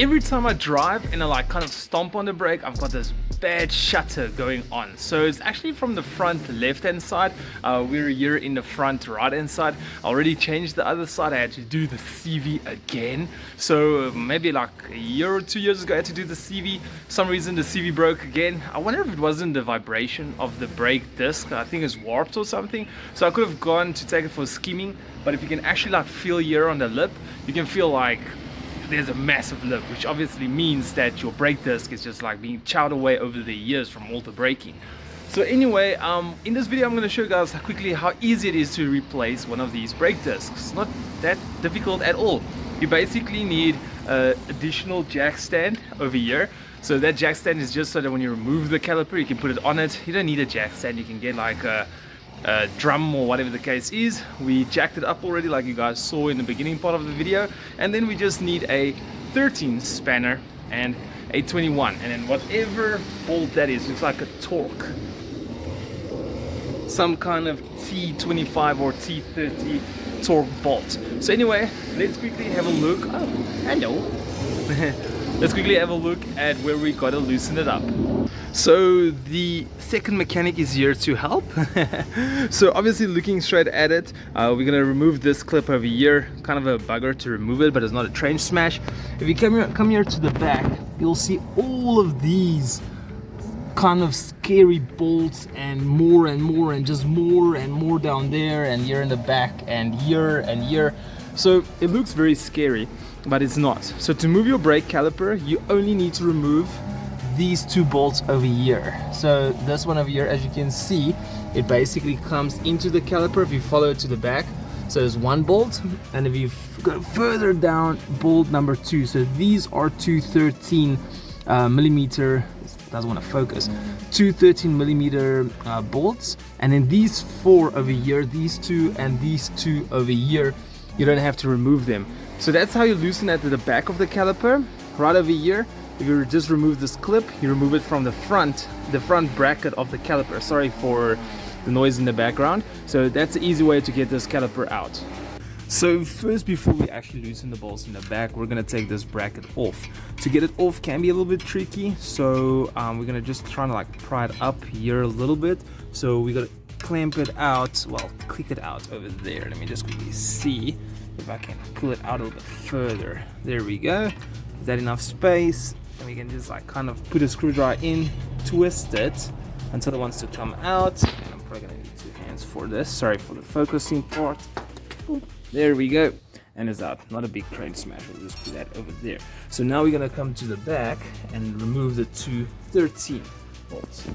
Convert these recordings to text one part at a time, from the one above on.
every time I drive and I like kind of stomp on the brake, I've got this bad shutter going on. So it's actually from the front left hand side. We're here in the front right hand side. I already changed the other side. I had to do the CV again. So maybe like a year or 2 years ago I had to do the CV. For some reason the CV broke again. I wonder if it wasn't the vibration of the brake disc. I think it's warped or something. So I could have gone to take it for skimming, but if you can actually like feel here on the lip, you can feel like there's a massive lip, which obviously means that your brake disc is just like being chowed away over the years from all the braking. So anyway, in this video I'm going to show you guys quickly how easy it is to replace one of these brake discs. It's not that difficult at all. You basically need an additional jack stand over here. So that jack stand is just so that when you remove the caliper you can put it on it. You don't need a jack stand, you can get like a drum or whatever the case is. We jacked it up already like you guys saw in the beginning part of the video, and then we just need a 13 spanner and a 21, and then whatever bolt that is, looks like a torque, some kind of T25 or T30 torque bolt. So anyway, let's quickly have a look. Oh, hello. Let's quickly have a look at where we gotta loosen it up. So the second mechanic is here to help. So obviously looking straight at it, we're gonna remove this clip over here. Kind of a bugger to remove it, but it's not a train smash. If you come here to the back, you'll see all of these kind of scary bolts and more and just more and more down there and here in the back and here and here. So it looks very scary, but it's not. So to move your brake caliper, you only need to remove these two bolts over here. So this one over here, as you can see, it basically comes into the caliper if you follow it to the back. So there's one bolt, and if you go further down, bolt number 2. So these are two 13 millimeter, doesn't want to focus, two 13 millimeter bolts, and then these 4 over here, these 2 and these 2 over here, you don't have to remove them. So that's how you loosen at the back of the caliper. Right over here, if you just remove this clip, you remove it from the front bracket of the caliper. Sorry for the noise in the background. So that's the easy way to get this caliper out. So first, before we actually loosen the bolts in the back, we're gonna take this bracket off. To get it off can be a little bit tricky, so we're gonna just try to like pry it up here a little bit. So we gotta clamp it out, well, click it out over there. Let me just quickly see if I can pull it out a little bit further. There we go. Is that enough space? And we can just like kind of put a screwdriver in, twist it until it wants to come out. And I'm probably gonna need 2 hands for this. Sorry for the focusing part. There we go, and it's out. Not a big train smash. We'll just put that over there. So now we're gonna come to the back and remove the two 13 bolts.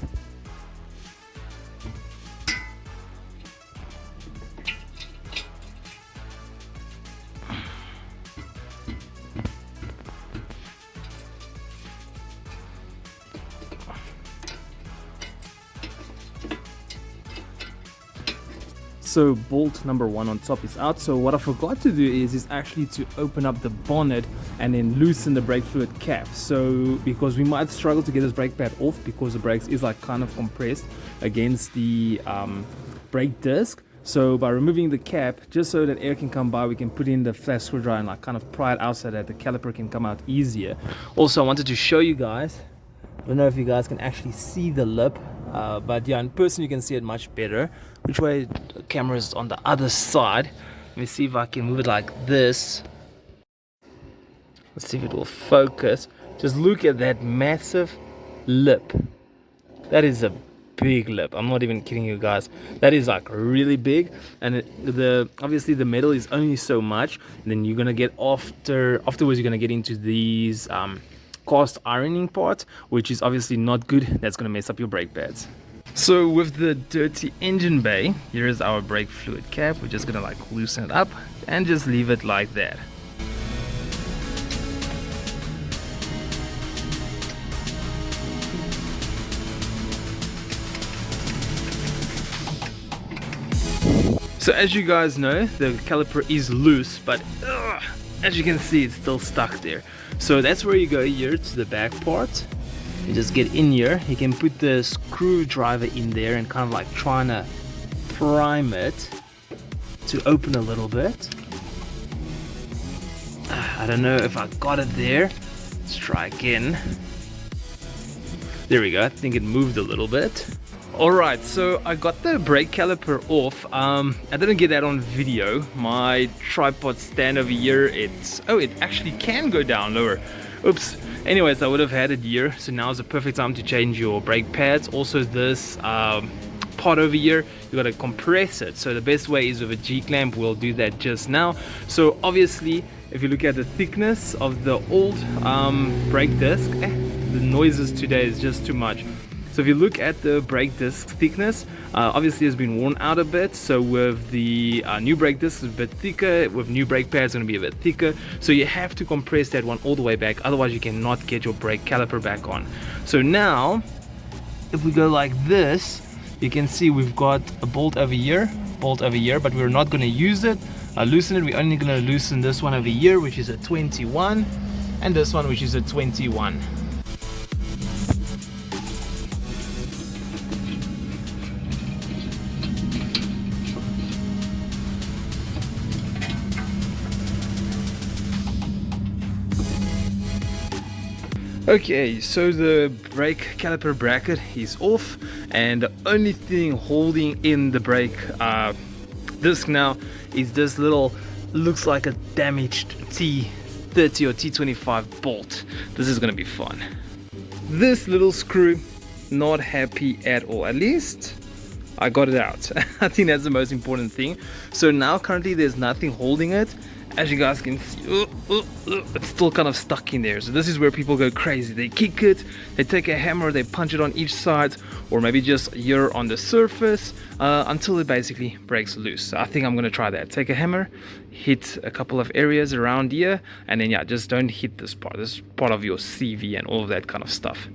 So bolt number 1 on top is out. So what I forgot to do is actually to open up the bonnet and then loosen the brake fluid cap. So because we might struggle to get this brake pad off because the brakes is like kind of compressed against the brake disc. So by removing the cap, just so that air can come by, we can put in the flat screwdriver and like kind of pry it out so that the caliper can come out easier. Also, I wanted to show you guys, I don't know if you guys can actually see the lip, but yeah, in person you can see it much better. Which way the camera is on the other side. Let me see if I can move it like this. Let's see if it will focus. Just look at that massive lip. That is a big lip. I'm not even kidding you guys. That is like really big, and obviously the metal is only so much. And then you're gonna get afterwards you're gonna get into these cast ironing part, which is obviously not good. That's gonna mess up your brake pads. So with the dirty engine bay, here is our brake fluid cap. We're just gonna like loosen it up and just leave it like that. So as you guys know, the caliper is loose, but as you can see, it's still stuck there. So that's where you go here to the back part. You just get in here. You can put the screwdriver in there and kind of like trying to prime it to open a little bit. I don't know if I got it there, Let's try again. There we go. I think it moved a little bit. Alright, so I got the brake caliper off. I didn't get that on video. My tripod stand over here, it actually can go down lower. Oops. Anyways, I would have had it here, so now is the perfect time to change your brake pads. Also this part over here, you got to compress it. So the best way is with a G-clamp. We'll do that just now. So obviously, if you look at the thickness of the old brake disc, the noises today is just too much. So if you look at the brake disc thickness, obviously it's been worn out a bit. So with the new brake disc, it's a bit thicker. With new brake pads, it's going to be a bit thicker. So you have to compress that one all the way back. Otherwise, you cannot get your brake caliper back on. So now, if we go like this, you can see we've got a bolt over here, but we're not going to use it. Loosen it. We're only going to loosen this one over here, which is a 21, and this one, which is a 21. Okay, so the brake caliper bracket is off, and the only thing holding in the brake disc now is this little, looks like a damaged T30 or T25 bolt. This is gonna be fun. This little screw, not happy at all. At least I got it out. I think that's the most important thing. So now currently there's nothing holding it. As you guys can see, it's still kind of stuck in there. So this is where people go crazy. They kick it, they take a hammer, they punch it on each side, or maybe just here on the surface until it basically breaks loose. So I think I'm gonna try that. Take a hammer, hit a couple of areas around here, and then yeah, just don't hit this part. This is part of your CV and all of that kind of stuff.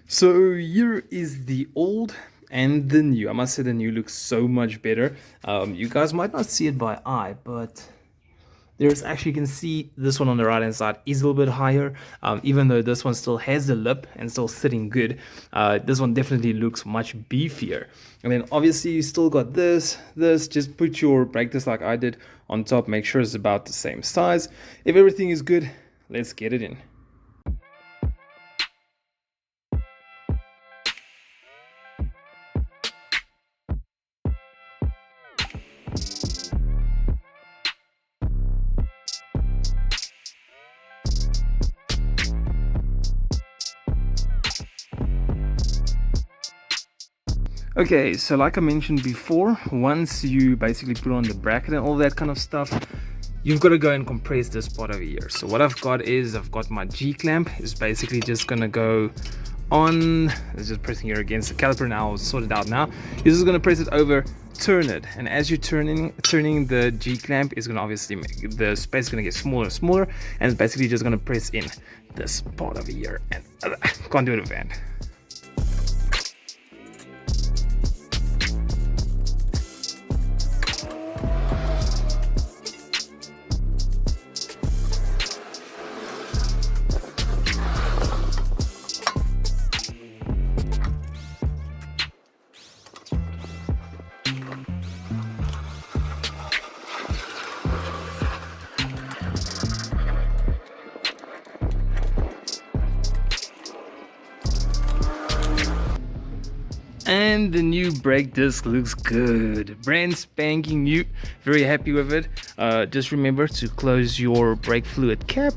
So here is the old and the new. I must say the new looks so much better. You guys might not see it by eye, but there's actually, you can see this one on the right hand side is a little bit higher. Even though this one still has the lip and still sitting good, this one definitely looks much beefier. And then obviously you still got this, just put your brake disc like I did on top, make sure it's about the same size. If everything is good, let's get it in. Okay, so like I mentioned before, once you basically put on the bracket and all that kind of stuff, you've got to go and compress this part over here. So what I've got is, I've got my G-clamp. It's basically just going to go on, it's just pressing here against the caliper now, I'll sort it out now. You're just going to press it over, turn it, and as you're turning the G-clamp, is going to obviously make the space going to get smaller and smaller, and it's basically just going to press in this part over here, and can't do it with hand. And the new brake disc looks good, brand spanking new, very happy with it. Just remember to close your brake fluid cap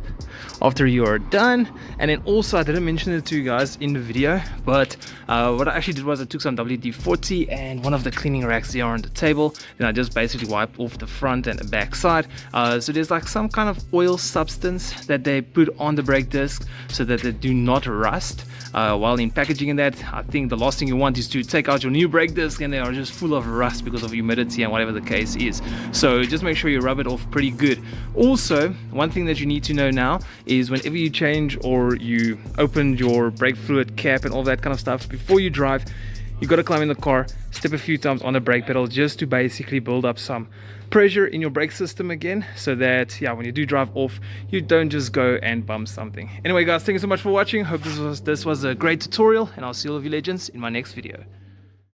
after you are done. And then also, I didn't mention it to you guys in the video, but what I actually did was I took some WD-40 and one of the cleaning racks there on the table, and I just basically wiped off the front and the back side. So there's like some kind of oil substance that they put on the brake disc so that they do not rust. While in packaging and that, I think the last thing you want is to take out your new brake disc and they are just full of rust because of humidity and whatever the case is. So just make sure you rub it off pretty good. Also, one thing that you need to know now is whenever you change or you open your brake fluid cap and all that kind of stuff before you drive, you got to climb in the car, step a few times on the brake pedal just to basically build up some pressure in your brake system again, so that yeah, when you do drive off, you don't just go and bump something. Anyway guys, thank you so much for watching. Hope this was a great tutorial, and I'll see all of you legends in my next video.